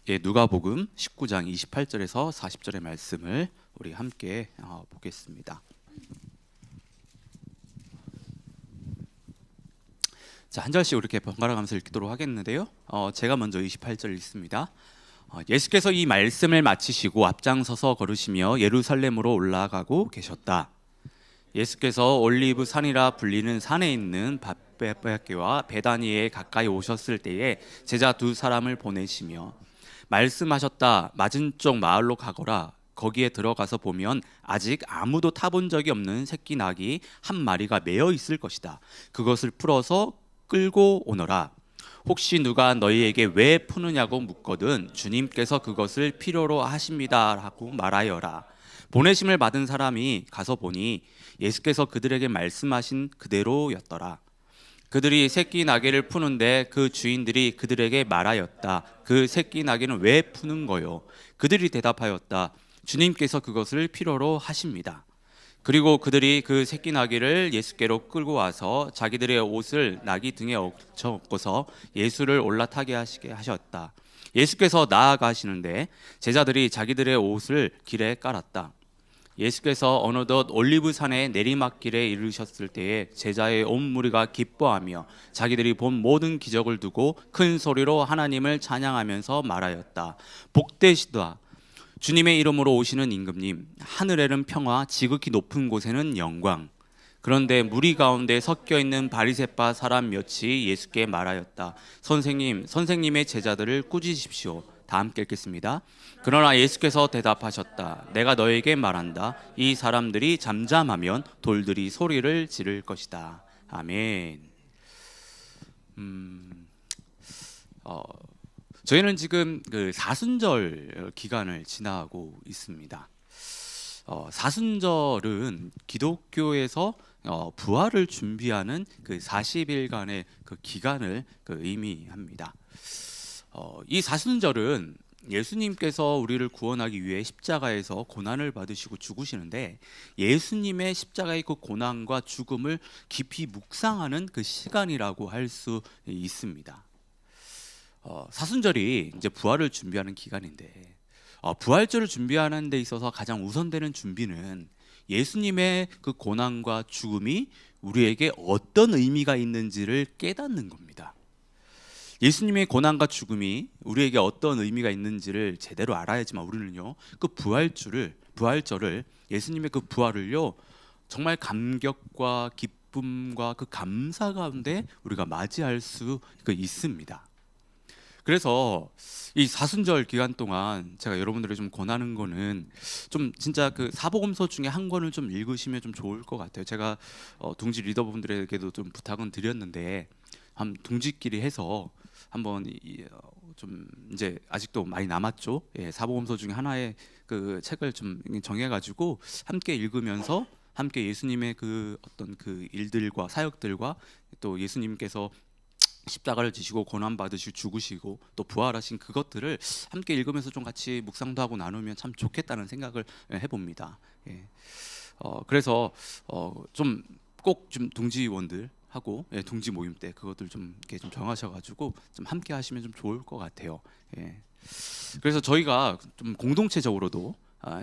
예, 누가복음 19장 28절에서 40절의 말씀을 우리 함께 보겠습니다. 자, 한 절씩 이렇게 번갈아 가면서 읽도록 하겠는데요. 제가 먼저 28절 읽습니다. 예수께서 이 말씀을 마치시고 앞장서서 걸으시며 예루살렘으로 올라가고 계셨다. 예수께서 올리브 산이라 불리는 산에 있는 벳베게와 베다니에 가까이 오셨을 때에 제자 두 사람을 보내시며 말씀하셨다. 맞은쪽 마을로 가거라. 거기에 들어가서 보면 아직 아무도 타본 적이 없는 새끼 낙이 한 마리가 매어 있을 것이다. 그것을 풀어서 끌고 오너라. 혹시 누가 너희에게 왜 푸느냐고 묻거든 주님께서 그것을 필요로 하십니다 하고 말하여라. 보내심을 받은 사람이 가서 보니 예수께서 그들에게 말씀하신 그대로였더라. 그들이 새끼 나귀를 푸는데 그 주인들이 그들에게 말하였다. 그 새끼 나귀는 왜 푸는 거요? 그들이 대답하였다. 주님께서 그것을 필요로 하십니다. 그리고 그들이 그 새끼 나귀를 예수께로 끌고 와서 자기들의 옷을 나귀 등에 얹어서 예수를 올라타게 하셨다. 예수께서 나아가시는데 제자들이 자기들의 옷을 길에 깔았다. 예수께서 어느덧 올리브산의 내리막길에 이르셨을 때에 제자의 온 무리가 기뻐하며 자기들이 본 모든 기적을 두고 큰 소리로 하나님을 찬양하면서 말하였다. 복되시다. 주님의 이름으로 오시는 임금님, 하늘에는 평화, 지극히 높은 곳에는 영광. 그런데 무리 가운데 섞여 있는 바리새파 사람 몇이 예수께 말하였다. 선생님의 제자들을 꾸짖으십시오. 다 함께 읽겠습니다. 그러나 예수께서 대답하셨다. 내가 너에게 말한다. 이 사람들이 잠잠하면 돌들이 소리를 지를 것이다. 아멘. 저희는 지금 그 사순절 기간을 지나고 있습니다. 사순절은 기독교에서 부활을 준비하는 그 40일간의 그 기간을 의미합니다. 이 사순절은 예수님께서 우리를 구원하기 위해 십자가에서 고난을 받으시고 죽으시는데 예수님의 십자가의 그 고난과 죽음을 깊이 묵상하는 그 시간이라고 할 수 있습니다. 사순절이 이제 부활을 준비하는 기간인데 부활절을 준비하는 데 있어서 가장 우선되는 준비는 예수님의 그 고난과 죽음이 우리에게 어떤 의미가 있는지를 깨닫는 겁니다. 예수님의 고난과 죽음이 우리에게 어떤 의미가 있는지를 제대로 알아야지만 우리는요 그 부활절을 예수님의 그 부활을요 정말 감격과 기쁨과 그 감사 가운데 우리가 맞이할 수 있습니다. 그래서 이 사순절 기간 동안 제가 여러분들에게 좀 권하는 거는 좀 진짜 그 사복음서 중에 한 권을 좀 읽으시면 좀 좋을 것 같아요. 제가 둥지 리더분들에게도 좀 부탁은 드렸는데 한 둥지끼리 해서 한번 좀 이제 아직도 많이 남았죠. 예, 사복음서 중에 하나의 그 책을 좀 정해가지고 함께 읽으면서 함께 예수님의 그 어떤 그 일들과 사역들과 또 예수님께서 십자가를 지시고 고난 받으시고 죽으시고 또 부활하신 그것들을 함께 읽으면서 좀 같이 묵상도 하고 나누면 참 좋겠다는 생각을 해봅니다. 예. 그래서 좀 꼭 좀 동지원들 하고 동지 모임 때 그것들 좀 이렇게 좀 정하셔가지고 좀 함께 하시면 좀 좋을 것 같아요. 예. 그래서 저희가 좀 공동체적으로도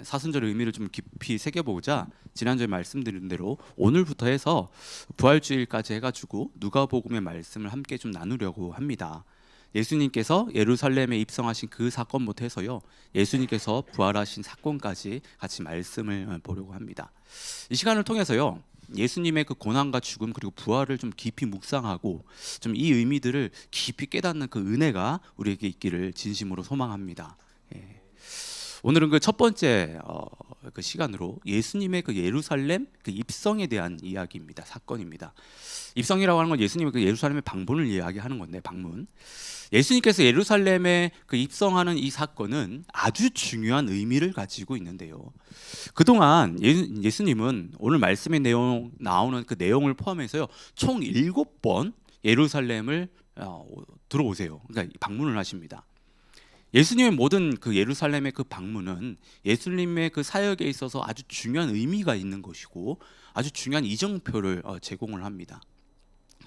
사순절의 의미를 좀 깊이 새겨보자 지난주에 말씀드린 대로 오늘부터 해서 부활주일까지 해가지고 누가복음의 말씀을 함께 좀 나누려고 합니다. 예수님께서 예루살렘에 입성하신 그 사건부터 해서요 예수님께서 부활하신 사건까지 같이 말씀을 보려고 합니다. 이 시간을 통해서요 예수님의 그 고난과 죽음 그리고 부활을 좀 깊이 묵상하고 좀 이 의미들을 깊이 깨닫는 그 은혜가 우리에게 있기를 진심으로 소망합니다. 예. 오늘은 그 첫 번째 그 시간으로 예수님의 그 예루살렘 그 입성에 대한 이야기입니다. 사건입니다. 입성이라고 하는 건 예수님의 그 예루살렘의 방문을 이야기하는 건데 방문. 예수님께서 예루살렘에 그 입성하는 이 사건은 아주 중요한 의미를 가지고 있는데요. 그동안 예수님은 오늘 말씀의 내용 나오는 그 내용을 포함해서요 총 7번 예루살렘을 들어오세요. 그러니까 방문을 하십니다. 예수님의 모든 그 예루살렘의 그 방문은 예수님의 그 사역에 있어서 아주 중요한 의미가 있는 것이고 아주 중요한 이정표를 제공을 합니다.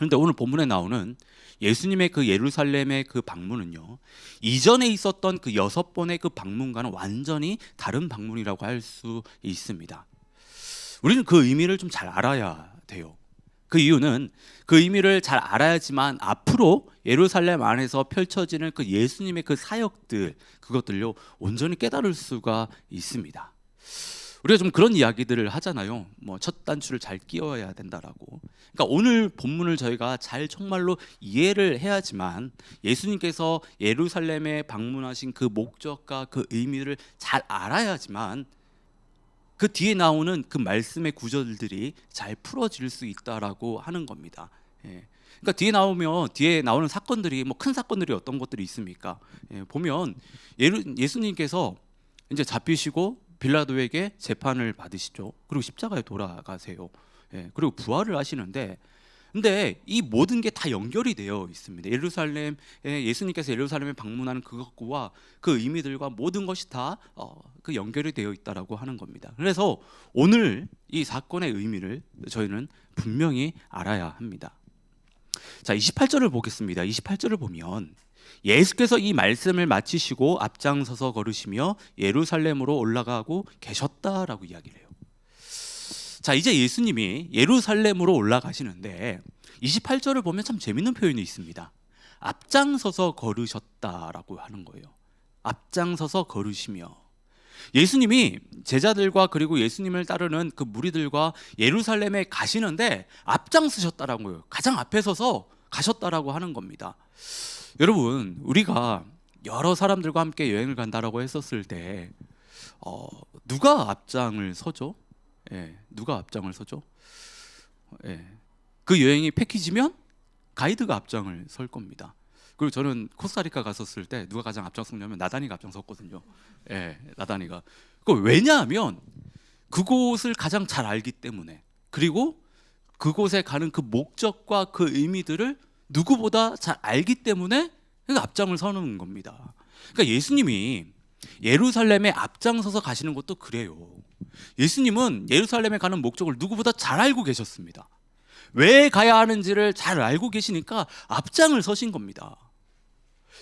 그런데 오늘 본문에 나오는 예수님의 그 예루살렘의 그 방문은요, 이전에 있었던 그 6번의 그 방문과는 완전히 다른 방문이라고 할 수 있습니다. 우리는 그 의미를 좀 잘 알아야 돼요. 그 이유는 그 의미를 잘 알아야지만 앞으로 예루살렘 안에서 펼쳐지는 그 예수님의 그 사역들, 그것들요 온전히 깨달을 수가 있습니다. 우리가 좀 그런 이야기들을 하잖아요. 뭐 첫 단추를 잘 끼워야 된다라고. 그러니까 오늘 본문을 저희가 잘 정말로 이해를 해야지만 예수님께서 예루살렘에 방문하신 그 목적과 그 의미를 잘 알아야지만 그 뒤에 나오는 그 말씀의 구절들이 잘 풀어질 수 있다라고 하는 겁니다. 예. 그러니까 뒤에 나오는 사건들이 뭐 큰 사건들이 어떤 것들이 있습니까? 예, 보면 예수님께서 이제 잡히시고 빌라도에게 재판을 받으시죠. 그리고 십자가에 돌아가세요. 예, 그리고 부활을 하시는데, 근데 이 모든 게 다 연결이 되어 있습니다. 예루살렘에 예수님께서 예루살렘에 방문하는 그것과 그 의미들과 모든 것이 다 그 연결이 되어 있다라고 하는 겁니다. 그래서 오늘 이 사건의 의미를 저희는 분명히 알아야 합니다. 자, 28절을 보겠습니다. 28절을 보면 예수께서 이 말씀을 마치시고 앞장서서 걸으시며 예루살렘으로 올라가고 계셨다라고 이야기를 해요. 자, 이제 예수님이 예루살렘으로 올라가시는데 28절을 보면 참 재밌는 표현이 있습니다. 앞장서서 걸으셨다라고 하는 거예요. 앞장서서 걸으시며, 예수님이 제자들과 그리고 예수님을 따르는 그 무리들과 예루살렘에 가시는데 앞장서셨다라는 거예요. 가장 앞에 서서 가셨다라고 하는 겁니다. 여러분, 우리가 여러 사람들과 함께 여행을 간다라고 했었을 때 누가 앞장을 서죠? 예, 누가 앞장을 서죠? 예, 그 여행이 패키지면 가이드가 앞장을 설 겁니다. 그리고 저는 코스타리카 갔었을 때 누가 가장 앞장섰냐면 나단이가 앞장섰거든요. 예, 나단이가. 그 왜냐하면 그곳을 가장 잘 알기 때문에, 그리고 그곳에 가는 그 목적과 그 의미들을 누구보다 잘 알기 때문에 앞장을 서는 겁니다. 그러니까 예수님이 예루살렘에 앞장서서 가시는 것도 그래요. 예수님은 예루살렘에 가는 목적을 누구보다 잘 알고 계셨습니다. 왜 가야 하는지를 잘 알고 계시니까 앞장을 서신 겁니다.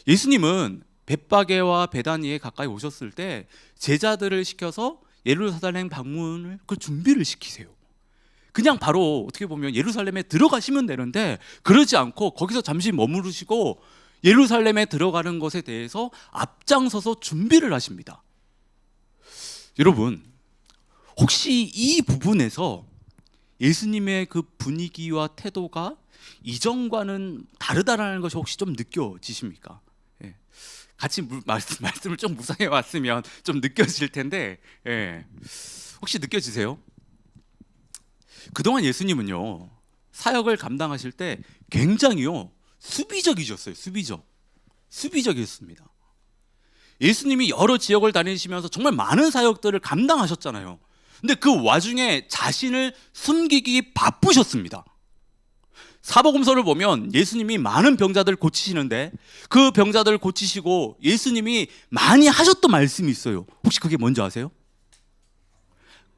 예수님은 벳바게와 베다니에 가까이 오셨을 때 제자들을 시켜서 예루살렘 방문을 그 준비를 시키세요. 그냥 바로 어떻게 보면 예루살렘에 들어가시면 되는데 그러지 않고 거기서 잠시 머무르시고 예루살렘에 들어가는 것에 대해서 앞장서서 준비를 하십니다. 여러분, 혹시 이 부분에서 예수님의 그 분위기와 태도가 이전과는 다르다라는 것이 혹시 좀 느껴지십니까? 예. 같이 말씀을 좀 묵상해 왔으면 좀 느껴질 텐데, 예. 혹시 느껴지세요? 그동안 예수님은요, 사역을 감당하실 때 굉장히요 수비적이셨어요. 수비적이었습니다. 예수님이 여러 지역을 다니시면서 정말 많은 사역들을 감당하셨잖아요. 근데 그 와중에 자신을 숨기기 바쁘셨습니다. 사복음서를 보면 예수님이 많은 병자들을 고치시는데 그 병자들을 고치시고 예수님이 많이 하셨던 말씀이 있어요. 혹시 그게 뭔지 아세요?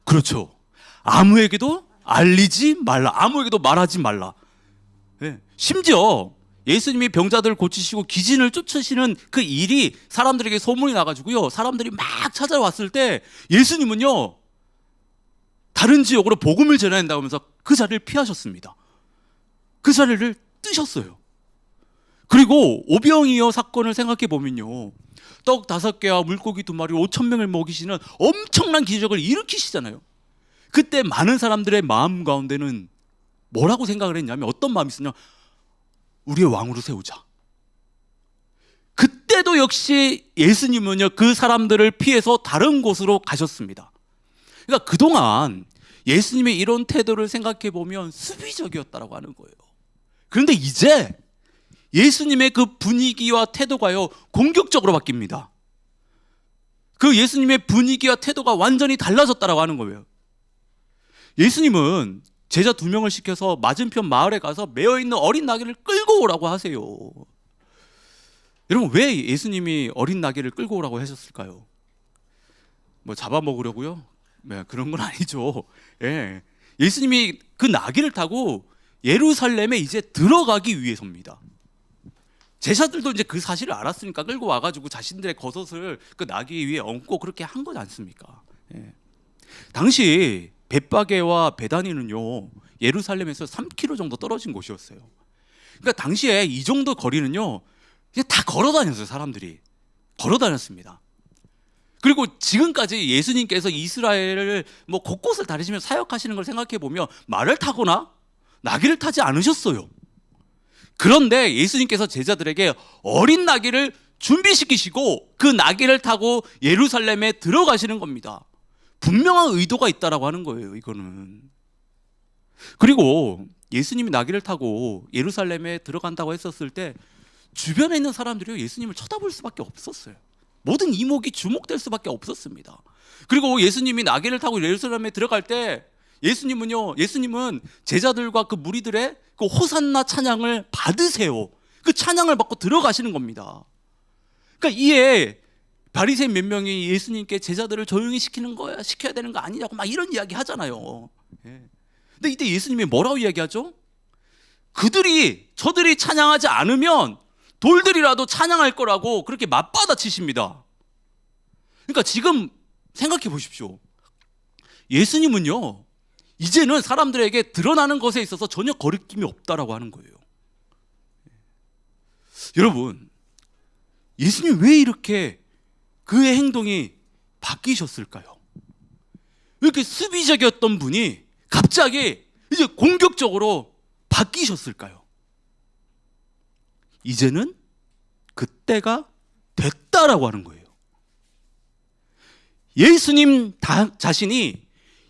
그렇죠. 아무에게도 알리지 말라. 아무에게도 말하지 말라. 네. 심지어 예수님이 병자들을 고치시고 기진을 쫓으시는 그 일이 사람들에게 소문이 나가지고요, 사람들이 막 찾아왔을 때 예수님은요 다른 지역으로 복음을 전해야 된다고 하면서 그 자리를 피하셨습니다. 그 자리를 뜨셨어요. 그리고 오병이어 사건을 생각해 보면요, 떡 5개와 물고기 2마리 5,000명을 먹이시는 엄청난 기적을 일으키시잖아요. 그때 많은 사람들의 마음 가운데는 뭐라고 생각을 했냐면, 어떤 마음이 있었냐, 우리의 왕으로 세우자. 그때도 역시 예수님은요 그 사람들을 피해서 다른 곳으로 가셨습니다. 그러니까 그동안 예수님의 이런 태도를 생각해 보면 수비적이었다라고 하는 거예요. 그런데 이제 예수님의 그 분위기와 태도가요 공격적으로 바뀝니다. 그 예수님의 분위기와 태도가 완전히 달라졌다라고 하는 거예요. 예수님은 제자 2명을 시켜서 맞은편 마을에 가서 매어있는 어린 나귀를 끌고 오라고 하세요. 여러분, 왜 예수님이 어린 나귀를 끌고 오라고 하셨을까요? 뭐 잡아먹으려고요? 네, 그런 건 아니죠. 예. 예수님이 그 나귀를 타고 예루살렘에 이제 들어가기 위해서입니다. 제자들도 이제 그 사실을 알았으니까 끌고 와가지고 자신들의 겉옷을 그 나귀 위에 얹고 그렇게 한 거지 않습니까? 예. 당시 벳바게와 베다니는요 예루살렘에서 3km 정도 떨어진 곳이었어요. 그러니까 당시에 이 정도 거리는요 이제 다 걸어 다녔어요. 사람들이 걸어 다녔습니다. 그리고 지금까지 예수님께서 이스라엘을 뭐 곳곳을 다니시며 사역하시는 걸 생각해 보면 말을 타거나 나귀를 타지 않으셨어요. 그런데 예수님께서 제자들에게 어린 나귀를 준비시키시고 그 나귀를 타고 예루살렘에 들어가시는 겁니다. 분명한 의도가 있다라고 하는 거예요. 이거는. 그리고 예수님이 나귀를 타고 예루살렘에 들어간다고 했었을 때 주변에 있는 사람들이 예수님을 쳐다볼 수밖에 없었어요. 모든 이목이 주목될 수밖에 없었습니다. 그리고 예수님이 나귀를 타고 예루살렘에 들어갈 때 예수님은 제자들과 그 무리들의 그 호산나 찬양을 받으세요. 그 찬양을 받고 들어가시는 겁니다. 그러니까 이에 바리새인 몇 명이 예수님께 제자들을 조용히 시켜야 되는 거 아니냐고 막 이런 이야기 하잖아요. 근데 이때 예수님이 뭐라고 이야기하죠? 저들이 찬양하지 않으면 돌들이라도 찬양할 거라고 그렇게 맞받아치십니다. 그러니까 지금 생각해 보십시오. 예수님은요 이제는 사람들에게 드러나는 것에 있어서 전혀 거리낌이 없다라고 하는 거예요. 여러분, 예수님 왜 이렇게 그의 행동이 바뀌셨을까요? 왜 이렇게 수비적이었던 분이 갑자기 이제 공격적으로 바뀌셨을까요? 이제는 그때가 됐다라고 하는 거예요. 예수님 자신이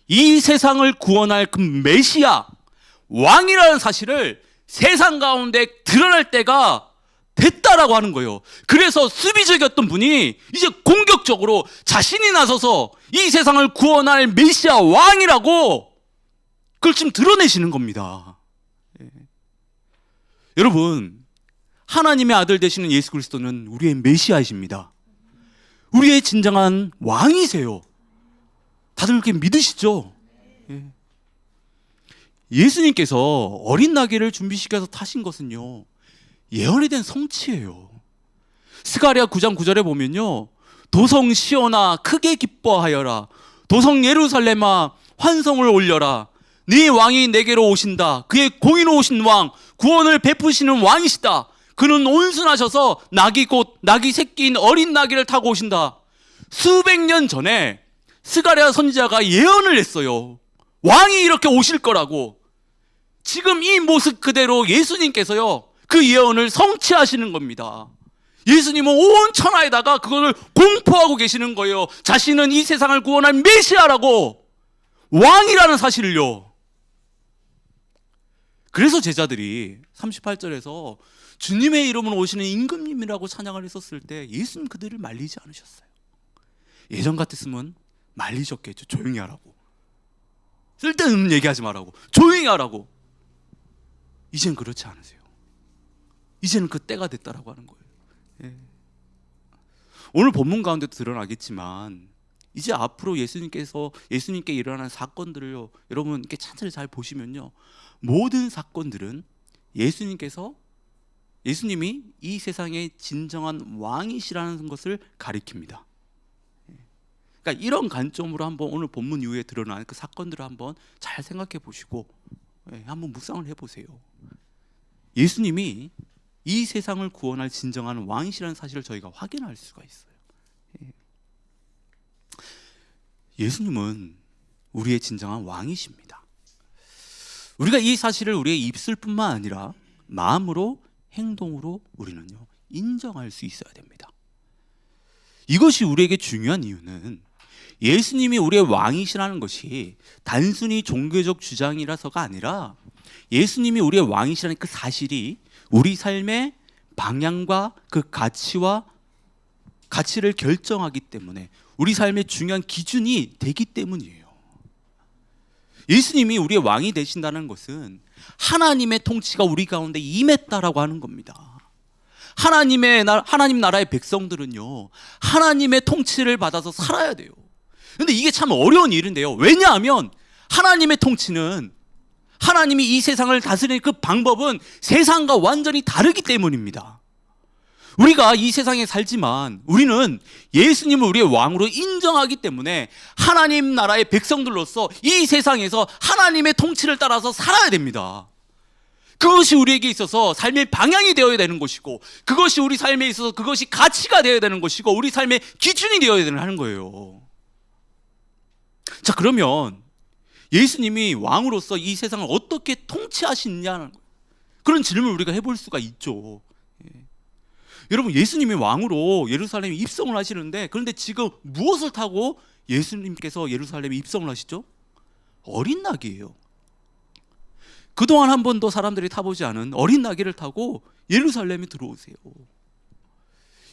이 세상을 구원할 그 메시아 왕이라는 사실을 세상 가운데 드러날 때가 됐다라고 하는 거예요. 그래서 수비적이었던 분이 이제 공격적으로 자신이 나서서 이 세상을 구원할 메시아 왕이라고 그걸 지금 드러내시는 겁니다. 여러분, 하나님의 아들 되시는 예수 그리스도는 우리의 메시아이십니다. 우리의 진정한 왕이세요. 다들 그렇게 믿으시죠? 예수님께서 어린 나귀를 준비시켜서 타신 것은요 예언에 대한 성취예요. 스가랴 9장 9절에 보면요 도성 시온아 크게 기뻐하여라. 도성 예루살렘아 환성을 올려라. 네 왕이 내게로 오신다. 그의 공의로우신 왕, 구원을 베푸시는 왕이시다. 그는 온순하셔서 나귀 새끼인 어린 나귀를 타고 오신다. 수백 년 전에 스가랴 선지자가 예언을 했어요. 왕이 이렇게 오실 거라고. 지금 이 모습 그대로 예수님께서요 그 예언을 성취하시는 겁니다. 예수님은 온 천하에다가 그것을 공포하고 계시는 거예요. 자신은 이 세상을 구원할 메시아라고, 왕이라는 사실을요. 그래서 제자들이 38절에서 주님의 이름으로 오시는 임금님이라고 찬양을 했었을 때 예수님 그들을 말리지 않으셨어요. 예전 같았으면 말리셨겠죠. 조용히 하라고, 쓸데없는 얘기하지 말라고, 조용히 하라고. 이젠 그렇지 않으세요. 이제는 그 때가 됐다라고 하는 거예요. 오늘 본문 가운데도 드러나겠지만 이제 앞으로 예수님께 일어나는 사건들을요 여러분 이렇게 차례 잘 보시면요 모든 사건들은 예수님이 이 세상의 진정한 왕이시라는 것을 가리킵니다. 그러니까 이런 관점으로 한번 오늘 본문 이후에 드러나는 그 사건들을 한번 잘 생각해 보시고 한번 묵상을 해보세요. 예수님이 이 세상을 구원할 진정한 왕이시라는 사실을 저희가 확인할 수가 있어요. 예수님은 우리의 진정한 왕이십니다. 우리가 이 사실을 우리의 입술뿐만 아니라 마음으로, 행동으로 우리는요 인정할 수 있어야 됩니다. 이것이 우리에게 중요한 이유는 예수님이 우리의 왕이시라는 것이 단순히 종교적 주장이라서가 아니라 예수님이 우리의 왕이시라는 그 사실이 우리 삶의 방향과 그 가치를 결정하기 때문에 우리 삶의 중요한 기준이 되기 때문이에요. 예수님이 우리의 왕이 되신다는 것은 하나님의 통치가 우리 가운데 임했다라고 하는 겁니다. 하나님 나라의 백성들은요 하나님의 통치를 받아서 살아야 돼요. 근데 이게 참 어려운 일인데요. 왜냐하면 하나님의 통치는 하나님이 이 세상을 다스리는 그 방법은 세상과 완전히 다르기 때문입니다. 우리가 이 세상에 살지만 우리는 예수님을 우리의 왕으로 인정하기 때문에 하나님 나라의 백성들로서 이 세상에서 하나님의 통치를 따라서 살아야 됩니다. 그것이 우리에게 있어서 삶의 방향이 되어야 되는 것이고, 그것이 우리 삶에 있어서 그것이 가치가 되어야 되는 것이고, 우리 삶의 기준이 되어야 되는 거예요. 자, 그러면 예수님이 왕으로서 이 세상을 어떻게 통치하시느냐는 그런 질문을 우리가 해볼 수가 있죠. 여러분, 예수님이 왕으로 예루살렘에 입성을 하시는데, 그런데 지금 무엇을 타고 예수님께서 예루살렘에 입성을 하시죠? 어린 낙이에요. 그동안 한 번도 사람들이 타보지 않은 어린 나귀를 타고 예루살렘에 들어오세요.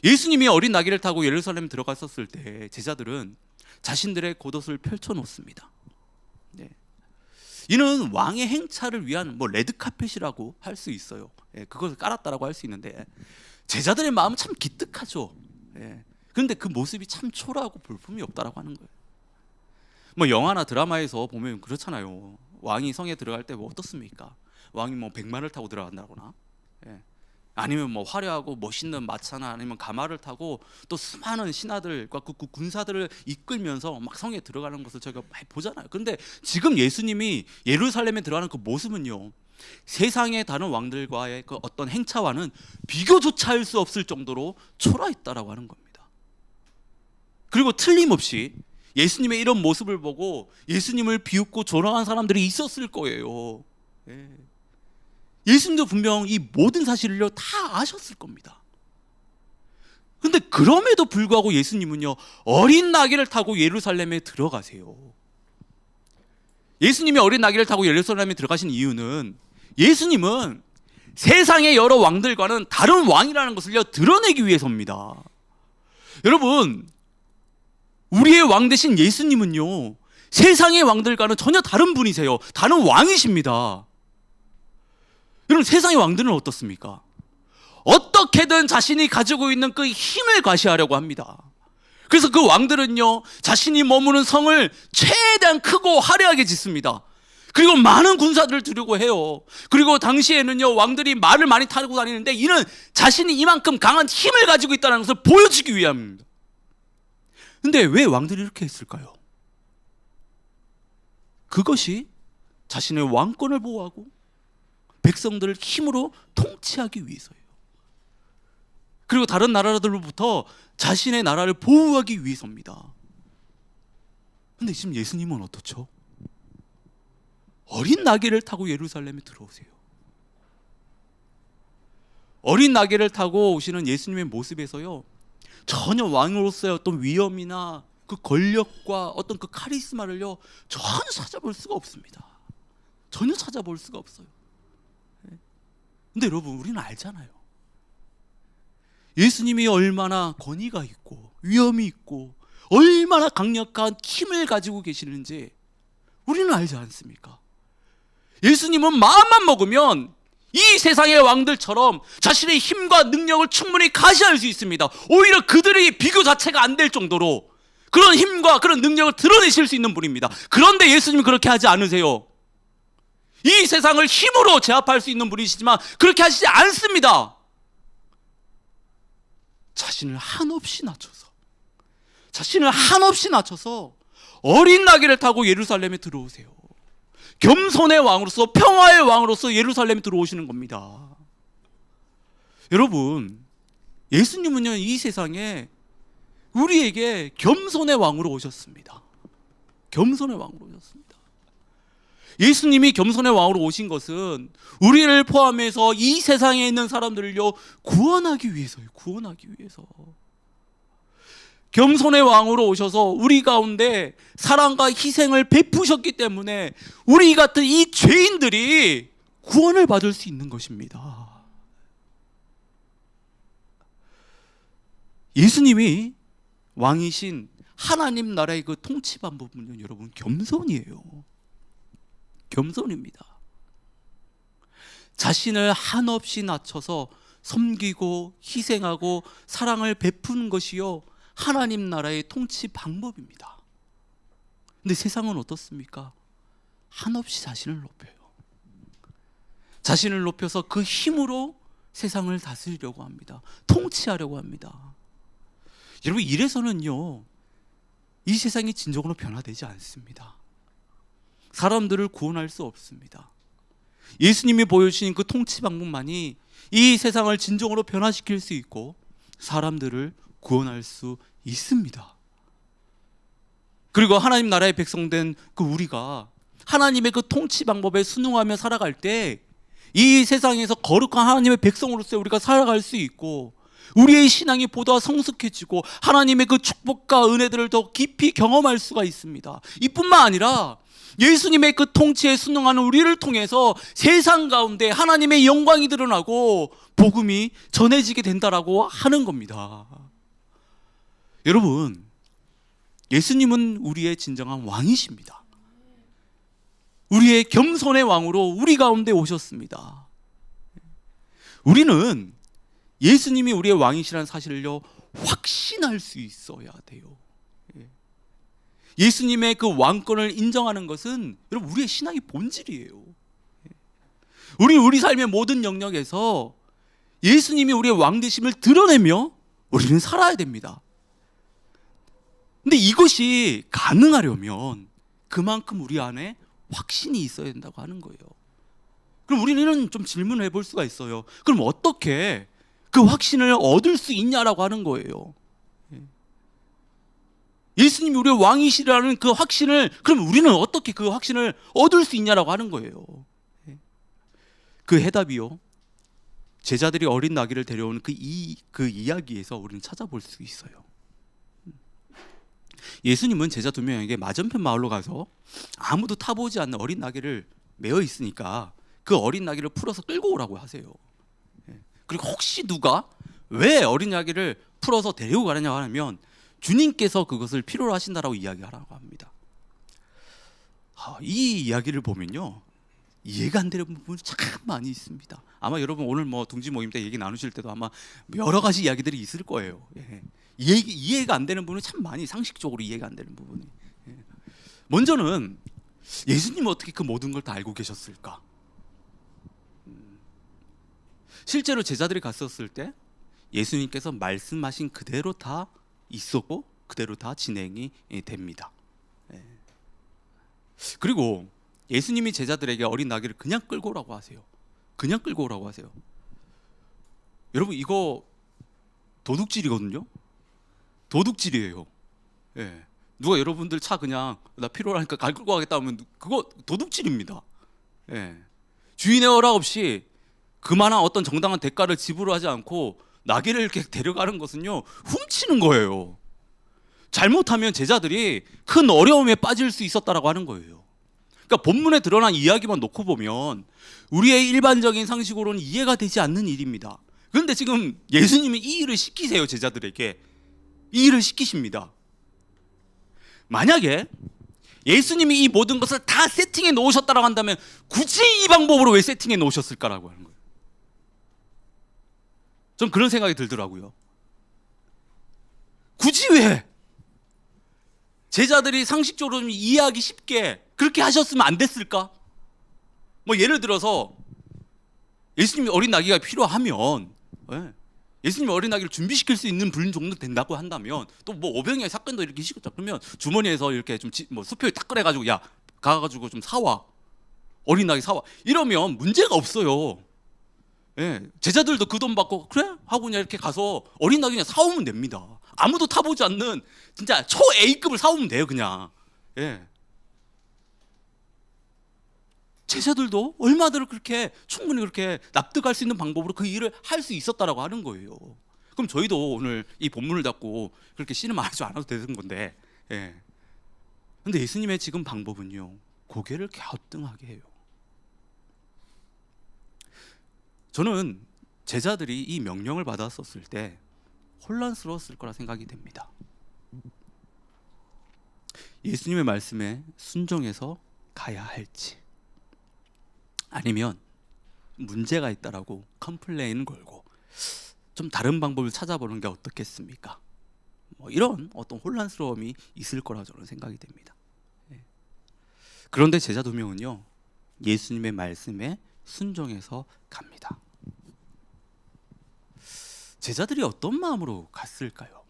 예수님이 어린 나귀를 타고 예루살렘에 들어갔었을 때 제자들은 자신들의 겉옷을 펼쳐놓습니다. 네. 이는 왕의 행차를 위한 레드카펫이라고 할 수 있어요. 그것을 깔았다라고 할 수 있는데, 제자들의 마음은 참 기특하죠. 그런데 그 모습이 참 초라하고 볼품이 없다라고 하는 거예요. 영화나 드라마에서 보면 그렇잖아요. 왕이 성에 들어갈 때 어떻습니까? 왕이 100마를 타고 들어간다거나, 아니면 화려하고 멋있는 마차나 아니면 가마를 타고 또 수많은 신하들과 그 군사들을 이끌면서 막 성에 들어가는 것을 저희가 많이 보잖아요. 그런데 지금 예수님이 예루살렘에 들어가는 그 모습은요, 세상의 다른 왕들과의 그 어떤 행차와는 비교조차 할 수 없을 정도로 초라했다라고 하는 겁니다. 그리고 틀림없이 예수님의 이런 모습을 보고 예수님을 비웃고 조롱한 사람들이 있었을 거예요. 예수님도 분명 이 모든 사실을요 다 아셨을 겁니다. 그런데 그럼에도 불구하고 예수님은요 어린 나귀를 타고 예루살렘에 들어가세요. 예수님이 어린 나귀를 타고 예루살렘에 들어가신 이유는, 예수님은 세상의 여러 왕들과는 다른 왕이라는 것을요 드러내기 위해서입니다. 여러분, 우리의 왕 되신 예수님은요 세상의 왕들과는 전혀 다른 분이세요. 다른 왕이십니다. 여러분, 세상의 왕들은 어떻습니까? 어떻게든 자신이 가지고 있는 그 힘을 과시하려고 합니다. 그래서 그 왕들은요 자신이 머무는 성을 최대한 크고 화려하게 짓습니다. 그리고 많은 군사들을 두려고 해요. 그리고 당시에는요 왕들이 말을 많이 타고 다니는데, 이는 자신이 이만큼 강한 힘을 가지고 있다는 것을 보여주기 위함입니다. 근데 왜 왕들이 이렇게 했을까요? 그것이 자신의 왕권을 보호하고 백성들을 힘으로 통치하기 위해서예요. 그리고 다른 나라들로부터 자신의 나라를 보호하기 위해서입니다. 근데 지금 예수님은 어떻죠? 어린 나귀를 타고 예루살렘에 들어오세요. 어린 나귀를 타고 오시는 예수님의 모습에서요 전혀 왕으로서의 어떤 위엄이나 그 권력과 어떤 그 카리스마를요 전혀 찾아볼 수가 없습니다. 전혀 찾아볼 수가 없어요. 근데 여러분, 우리는 알잖아요. 예수님이 얼마나 권위가 있고 위엄이 있고 얼마나 강력한 힘을 가지고 계시는지 우리는 알지 않습니까? 예수님은 마음만 먹으면 이 세상의 왕들처럼 자신의 힘과 능력을 충분히 가시할 수 있습니다. 오히려 그들이 비교 자체가 안 될 정도로 그런 힘과 그런 능력을 드러내실 수 있는 분입니다. 그런데 예수님은 그렇게 하지 않으세요. 이 세상을 힘으로 제압할 수 있는 분이시지만 그렇게 하시지 않습니다. 자신을 한없이 낮춰서 어린 나귀를 타고 예루살렘에 들어오세요. 겸손의 왕으로서, 평화의 왕으로서 예루살렘에 들어오시는 겁니다. 여러분, 예수님은요 이 세상에 우리에게 겸손의 왕으로 오셨습니다. 겸손의 왕으로 오셨습니다. 예수님이 겸손의 왕으로 오신 것은 우리를 포함해서 이 세상에 있는 사람들을요 구원하기 위해서요. 구원하기 위해서. 겸손의 왕으로 오셔서 우리 가운데 사랑과 희생을 베푸셨기 때문에 우리 같은 이 죄인들이 구원을 받을 수 있는 것입니다. 예수님이 왕이신 하나님 나라의 그 통치 방법은요 여러분, 겸손이에요. 겸손입니다. 자신을 한없이 낮춰서 섬기고 희생하고 사랑을 베푸는 것이요 하나님 나라의 통치 방법입니다. 근데 세상은 어떻습니까? 한없이 자신을 높여요. 자신을 높여서 그 힘으로 세상을 다스리려고 합니다. 통치하려고 합니다. 여러분, 이래서는요, 이 세상이 진정으로 변화되지 않습니다. 사람들을 구원할 수 없습니다. 예수님이 보여주신 그 통치 방법만이 이 세상을 진정으로 변화시킬 수 있고 사람들을 구원할 수 있습니다. 그리고 하나님 나라의 백성된 그 우리가 하나님의 그 통치 방법에 순응하며 살아갈 때 이 세상에서 거룩한 하나님의 백성으로서 우리가 살아갈 수 있고 우리의 신앙이 보다 성숙해지고 하나님의 그 축복과 은혜들을 더 깊이 경험할 수가 있습니다. 이뿐만 아니라 예수님의 그 통치에 순응하는 우리를 통해서 세상 가운데 하나님의 영광이 드러나고 복음이 전해지게 된다라고 하는 겁니다. 여러분, 예수님은 우리의 진정한 왕이십니다. 우리의 겸손의 왕으로 우리 가운데 오셨습니다. 우리는 예수님이 우리의 왕이시라는 사실을요, 확신할 수 있어야 돼요. 예수님의 그 왕권을 인정하는 것은 여러분 우리의 신앙의 본질이에요. 우리 삶의 모든 영역에서 예수님이 우리의 왕 되심을 드러내며 우리는 살아야 됩니다. 근데 이것이 가능하려면 그만큼 우리 안에 확신이 있어야 된다고 하는 거예요. 그럼 우리는 좀 질문을 해볼 수가 있어요. 그럼 어떻게 그 확신을 얻을 수 있냐라고 하는 거예요. 예수님이 우리의 왕이시라는 그 확신을, 그럼 우리는 어떻게 그 확신을 얻을 수 있냐라고 하는 거예요. 그 해답이요, 제자들이 어린 나귀를 데려오는 그 이야기에서 우리는 찾아볼 수 있어요. 예수님은 제자 2명에게 맞은편 마을로 가서 아무도 타보지 않는 어린 나귀를 메어 있으니까 그 어린 나귀를 풀어서 끌고 오라고 하세요. 그리고 혹시 누가 왜 어린 나귀를 풀어서 데리고 가느냐고 하면 주님께서 그것을 필요로 하신다라고 이야기하라고 합니다. 이 이야기를 보면요, 이해가 안 되는 부분이 참 많이 있습니다. 아마 여러분 오늘 둥지 모임 때 얘기 나누실 때도 아마 여러 가지 이야기들이 있을 거예요. 이해가 안 되는 부분이 참 많이, 상식적으로 이해가 안 되는 부분이. 먼저는 예수님은 어떻게 그 모든 걸 다 알고 계셨을까? 실제로 제자들이 갔었을 때 예수님께서 말씀하신 그대로 다 있었고 그대로 다 진행이 됩니다. 그리고 예수님이 제자들에게 어린 나귀를 그냥 끌고 오라고 하세요. 그냥 끌고 오라고 하세요. 여러분, 이거 도둑질이거든요. 도둑질이에요. 누가 여러분들 차 그냥 나 필요하니까 끌고 가겠다 하면 그거 도둑질입니다. 주인의 허락 없이 그만한 어떤 정당한 대가를 지불하지 않고 나귀를 이렇게 데려가는 것은요, 훔치는 거예요. 잘못하면 제자들이 큰 어려움에 빠질 수 있었다라고 하는 거예요. 그러니까 본문에 드러난 이야기만 놓고 보면 우리의 일반적인 상식으로는 이해가 되지 않는 일입니다. 그런데 지금 예수님이 이 일을 시키세요. 제자들에게 이 일을 시키십니다. 만약에 예수님이 이 모든 것을 다 세팅해 놓으셨다고 한다면 굳이 이 방법으로 왜 세팅해 놓으셨을까라고 하는 거예요. 전 그런 생각이 들더라고요. 굳이 왜? 제자들이 상식적으로 좀 이해하기 쉽게 그렇게 하셨으면 안 됐을까? 예를 들어서 예수님이 어린 나귀가 필요하면, 예수님이 어린 나귀를 준비시킬 수 있는 분 정도 된다고 한다면, 또 오병이어 사건도 이렇게 시켰다 그러면 주머니에서 이렇게 좀 수표 딱 꺼내가지고 야 가가지고 좀 사와, 어린 나귀 사와, 이러면 문제가 없어요. 제자들도 그 돈 받고 그래? 하고 그냥 이렇게 가서 어린 나귀 그냥 사오면 됩니다. 아무도 타보지 않는 진짜 초 A급을 사오면 돼요, 그냥. 제자들도 얼마든지 그렇게 충분히 그렇게 납득할 수 있는 방법으로 그 일을 할 수 있었다라고 하는 거예요. 그럼 저희도 오늘 이 본문을 잡고 그렇게 씨는 말하지 않아도 되는 건데, 근데 예수님의 지금 방법은요, 고개를 갸우뚱하게 해요. 저는 제자들이 이 명령을 받았었을 때 혼란스러웠을 거라 생각이 됩니다. 예수님의 말씀에 순종해서 가야 할지, 아니면 문제가 있다라고 컴플레인을 걸고 좀 다른 방법을 찾아보는 게 어떻겠습니까? 이런 어떤 혼란스러움이 있을 거라 저는 생각이 됩니다. 그런데 제자 2명은요, 예수님의 말씀에 순종해서 갑니다. 제자들이 어떤 마음으로 갔을까요?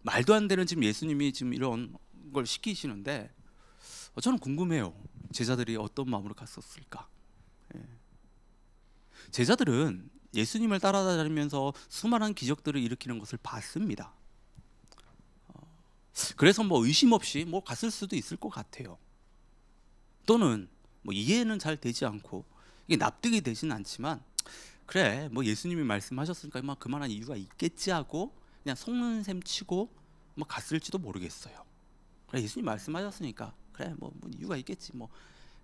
말도 안 되는 지금 예수님이 지금 이런 걸 시키시는데 저는 궁금해요. 제자들이 어떤 마음으로 갔었을까? 제자들은 예수님을 따라다니면서 수많은 기적들을 일으키는 것을 봤습니다. 그래서 뭐 의심 없이 뭐 갔을 수도 있을 것 같아요. 또는 뭐 이해는 잘 되지 않고 이게 납득이 되진 않지만 그래 뭐 예수님이 말씀하셨으니까 뭐 그만한 이유가 있겠지 하고 그냥 속는 셈 치고 뭐 갔을지도 모르겠어요. 그래 예수님 말씀하셨으니까 그래 뭐 이유가 있겠지 뭐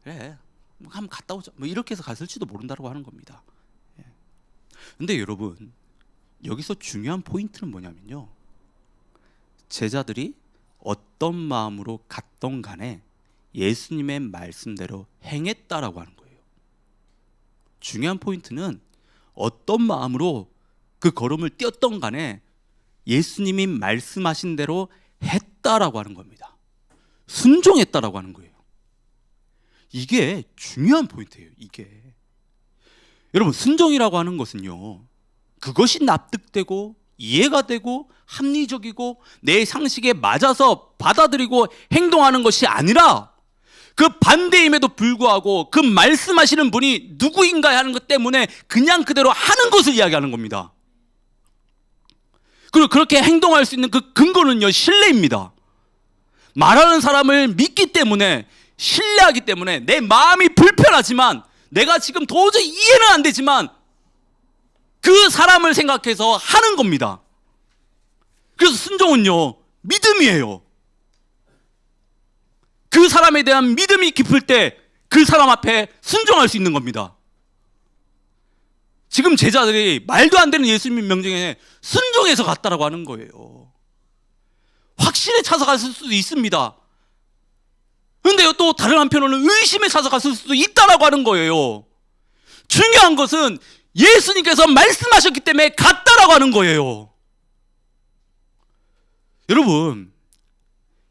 그래 뭐 한번 갔다 오자 뭐 이렇게 해서 갔을지도 모른다고 하는 겁니다. 근데 여러분 여기서 중요한 포인트는 뭐냐면요, 제자들이 어떤 마음으로 갔던 간에 예수님의 말씀대로 행했다라고 하는 거예요. 중요한 포인트는 어떤 마음으로 그 걸음을 뛰었던 간에 예수님이 말씀하신 대로 했다라고 하는 겁니다. 순종했다라고 하는 거예요. 이게 중요한 포인트예요. 이게 여러분 순종이라고 하는 것은요, 그것이 납득되고 이해가 되고 합리적이고 내 상식에 맞아서 받아들이고 행동하는 것이 아니라 그 반대임에도 불구하고 그 말씀하시는 분이 누구인가 하는 것 때문에 그냥 그대로 하는 것을 이야기하는 겁니다. 그리고 그렇게 행동할 수 있는 그 근거는요, 신뢰입니다. 말하는 사람을 믿기 때문에, 신뢰하기 때문에 내 마음이 불편하지만 내가 지금 도저히 이해는 안 되지만 그 사람을 생각해서 하는 겁니다. 그래서 순종은요, 믿음이에요. 그 사람에 대한 믿음이 깊을 때 그 사람 앞에 순종할 수 있는 겁니다. 지금 제자들이 말도 안 되는 예수님 명령에 순종해서 갔다라고 하는 거예요. 확신에 찾아갔을 수도 있습니다. 그런데 또 다른 한편으로는 의심에 찾아갔을 수도 있다라고 하는 거예요. 중요한 것은 예수님께서 말씀하셨기 때문에 갔다라고 하는 거예요. 여러분,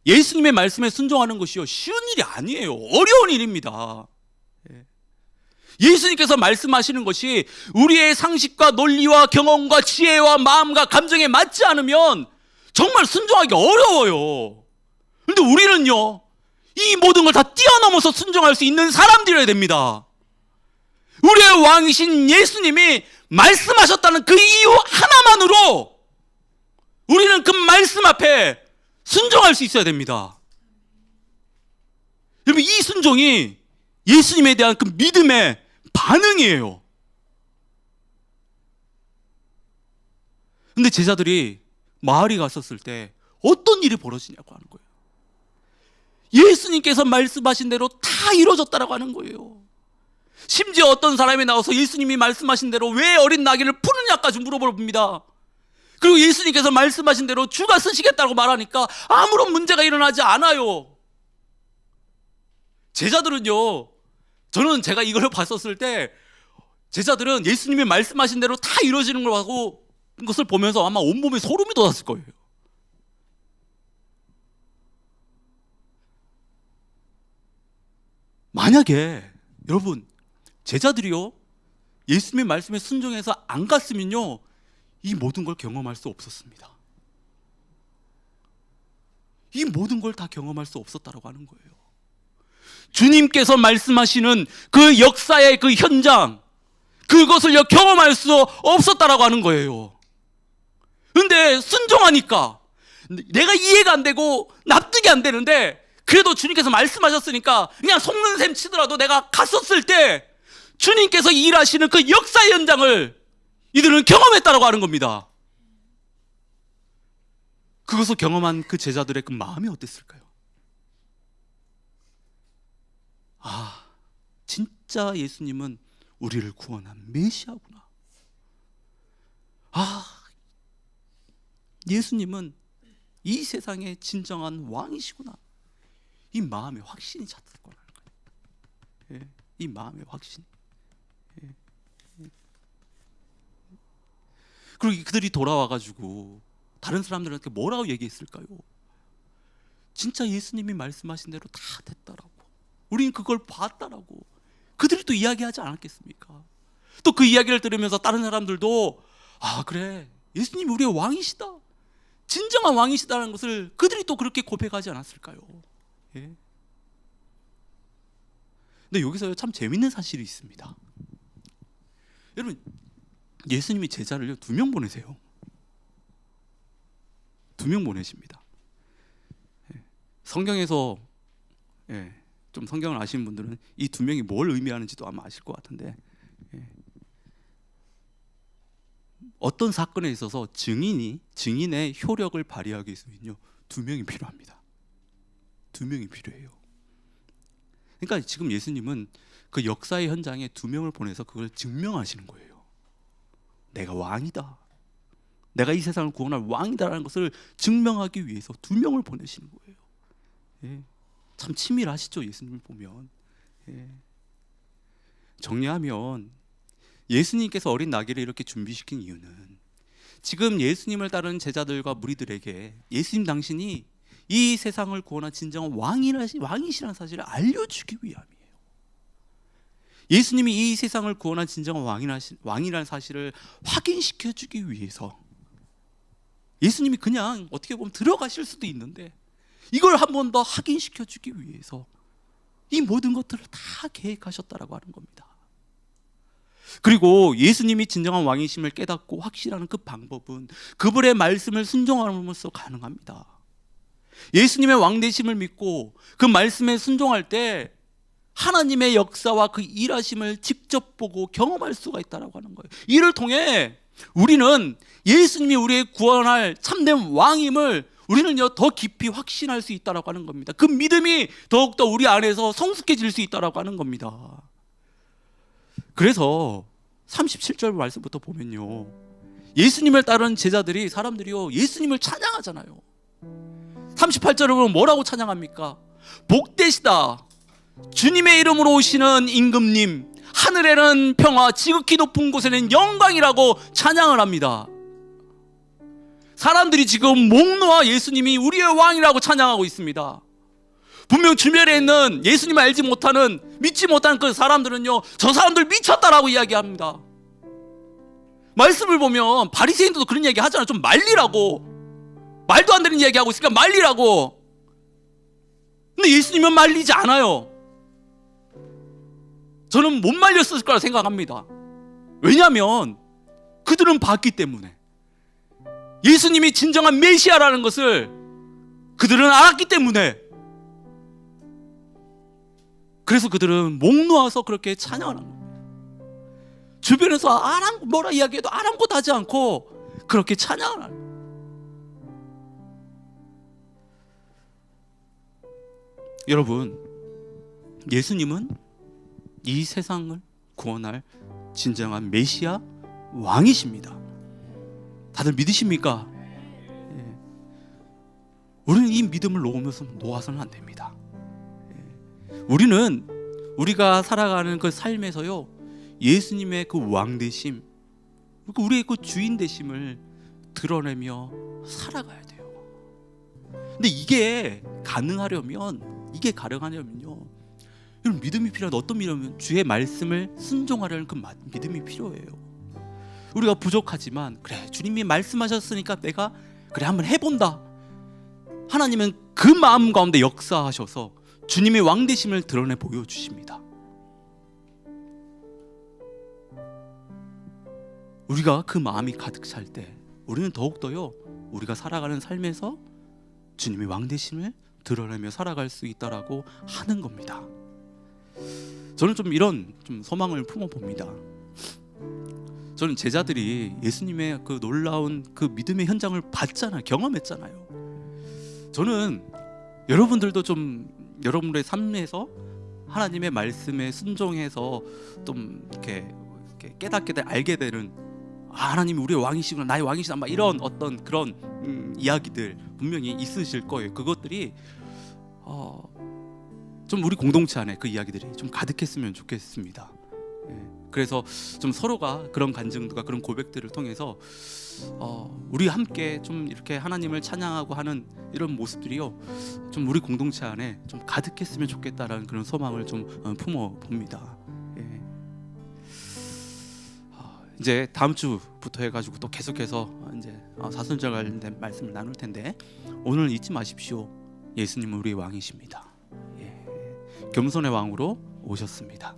예수님의 말씀에 순종하는 것이요, 쉬운 일이 아니에요. 어려운 일입니다. 예수님께서 말씀하시는 것이 우리의 상식과 논리와 경험과 지혜와 마음과 감정에 맞지 않으면 정말 순종하기 어려워요. 그런데 우리는요, 이 모든 걸 다 뛰어넘어서 순종할 수 있는 사람들이어야 됩니다. 우리의 왕이신 예수님이 말씀하셨다는 그 이유 하나만으로 우리는 그 말씀 앞에 순종할 수 있어야 됩니다. 여러분, 이 순종이 예수님에 대한 그 믿음의 반응이에요. 근데 제자들이 마을에 갔었을 때 어떤 일이 벌어지냐고 하는 거예요. 예수님께서 말씀하신 대로 다 이루어졌다라고 하는 거예요. 심지어 어떤 사람이 나와서 예수님이 말씀하신 대로 왜 어린 나귀를 푸느냐까지 물어봅니다. 그리고 예수님께서 말씀하신 대로 주가 쓰시겠다고 말하니까 아무런 문제가 일어나지 않아요. 제자들은요, 저는 제가 이걸 봤었을 때 제자들은 예수님이 말씀하신 대로 다 이루어지는 걸 하고 것을 보면서 아마 온몸에 소름이 돋았을 거예요. 만약에 여러분, 제자들이요, 예수님의 말씀에 순종해서 안 갔으면요, 이 모든 걸 경험할 수 없었습니다. 이 모든 걸 다 경험할 수 없었다라고 하는 거예요. 주님께서 말씀하시는 그 역사의 그 현장, 그것을 경험할 수 없었다라고 하는 거예요. 근데 순종하니까 내가 이해가 안 되고 납득이 안 되는데 그래도 주님께서 말씀하셨으니까 그냥 속는 셈 치더라도 내가 갔었을 때 주님께서 일하시는 그 역사의 현장을 이들은 경험했다라고 하는 겁니다. 그것을 경험한 그 제자들의 그 마음이 어땠을까요? 아, 진짜 예수님은 우리를 구원한 메시아구나. 아, 예수님은 이 세상의 진정한 왕이시구나. 이 마음의 확신이 찼을 거라는 거예요. 이 마음의 확신. 그리고 그들이 돌아와가지고 다른 사람들한테 뭐라고 얘기했을까요? 진짜 예수님이 말씀하신 대로 다 됐다라고, 우린 그걸 봤다라고, 그들이 또 이야기하지 않았겠습니까? 또 그 이야기를 들으면서 다른 사람들도 아 그래, 예수님이 우리의 왕이시다, 진정한 왕이시다는 것을 그들이 또 그렇게 고백하지 않았을까요? 예. 근데 여기서 참 재밌는 사실이 있습니다. 여러분, 예수님이 제자를요 2명 보내세요. 2명 보내십니다. 예. 성경에서 좀 성경을 아시는 분들은 이 2명이 뭘 의미하는지도 아마 아실 것 같은데, 어떤 사건에 있어서 증인의 효력을 발휘하기 위해서는요 2명이 필요합니다. 2명이 필요해요. 그러니까 지금 예수님은 그 역사의 현장에 2명을 보내서 그걸 증명하시는 거예요. 내가 왕이다, 내가 이 세상을 구원할 왕이다라는 것을 증명하기 위해서 2명을 보내시는 거예요. 예. 참 치밀하시죠, 예수님을 보면. 예. 정리하면 예수님께서 어린 나귀를 이렇게 준비시킨 이유는 지금 예수님을 따르는 제자들과 무리들에게 예수님 당신이 이 세상을 구원한 진정한 왕이시라는 사실을 알려주기 위함이에요. 예수님이 이 세상을 구원한 진정한 왕이라는 사실을 확인시켜주기 위해서 예수님이 그냥 어떻게 보면 들어가실 수도 있는데 이걸 한 번 더 확인시켜주기 위해서 이 모든 것들을 다 계획하셨다라고 하는 겁니다. 그리고 예수님이 진정한 왕이심을 깨닫고 확신하는 그 방법은 그분의 말씀을 순종함으로써 가능합니다. 예수님의 왕되심을 믿고 그 말씀에 순종할 때 하나님의 역사와 그 일하심을 직접 보고 경험할 수가 있다고 하는 거예요. 이를 통해 우리는 예수님이 우리의 구원할 참된 왕임을 우리는요 더 깊이 확신할 수 있다고 하는 겁니다. 그 믿음이 더욱더 우리 안에서 성숙해질 수 있다고 하는 겁니다. 그래서 37절 말씀부터 보면요, 예수님을 따르는 제자들이 사람들이요 예수님을 찬양하잖아요. 38절을 보면 뭐라고 찬양합니까? 복되시다 주님의 이름으로 오시는 임금님, 하늘에는 평화, 지극히 높은 곳에는 영광이라고 찬양을 합니다. 사람들이 지금 목 놓아 예수님이 우리의 왕이라고 찬양하고 있습니다. 분명 주변에 있는 예수님을 알지 못하는, 믿지 못하는 그 사람들은요 저 사람들 미쳤다라고 이야기합니다. 말씀을 보면 바리새인들도 그런 이야기 하잖아요. 좀 말리라고, 말도 안 되는 이야기 하고 있으니까 말리라고. 근데 예수님은 말리지 않아요. 저는 못 말렸을 거라 생각합니다. 왜냐하면 그들은 봤기 때문에, 예수님이 진정한 메시아라는 것을 그들은 알았기 때문에, 그래서 그들은 목 놓아서 그렇게 찬양을 합니다. 주변에서 뭐라 이야기해도 아랑곳하지 않고 그렇게 찬양을 합니다. 여러분, 예수님은 이 세상을 구원할 진정한 메시아 왕이십니다. 다들 믿으십니까? 예. 우리는 이 믿음을 놓아서는 안 됩니다. 예. 우리는 우리가 살아가는 그 삶에서요 예수님의 그 왕되심, 우리의 그 주인 되심을 드러내며 살아가야 돼요. 근데 이게 가능하려면요, 여러분 믿음이 필요한데, 어떤 믿음이면 주의 말씀을 순종하려는 그 믿음이 필요해요. 우리가 부족하지만 그래 주님이 말씀하셨으니까 내가 그래 한번 해본다. 하나님은 그 마음 가운데 역사하셔서 주님의 왕되심을 드러내 보여주십니다. 우리가 그 마음이 가득 찰 때 우리는 더욱더요 우리가 살아가는 삶에서 주님의 왕되심을 드러내며 살아갈 수 있다라고 하는 겁니다. 저는 좀 이런 소망을 품어봅니다. 저는 제자들이 예수님의 그 놀라운 그 믿음의 현장을 봤잖아요. 경험했잖아요. 저는 여러분들도 좀 여러분의 삶에서 하나님의 말씀에 순종해서 좀 이렇게 깨닫게 알게 되는, 하나님이 우리의 왕이시구나, 나의 왕이시다, 막 이런 어떤 그런 이야기들 분명히 있으실 거예요. 그것들이 좀 우리 공동체 안에 그 이야기들이 좀 가득했으면 좋겠습니다. 그래서 좀 서로가 그런 간증과 그런 고백들을 통해서 우리 함께 좀 이렇게 하나님을 찬양하고 하는 이런 모습들이요 좀 우리 공동체 안에 좀 가득했으면 좋겠다라는 그런 소망을 좀 품어 봅니다. 이제 다음 주부터 해가지고 또 계속해서 이제 사순절 관련된 말씀을 나눌 텐데, 오늘 잊지 마십시오. 예수님은 우리의 왕이십니다. 예, 겸손의 왕으로 오셨습니다.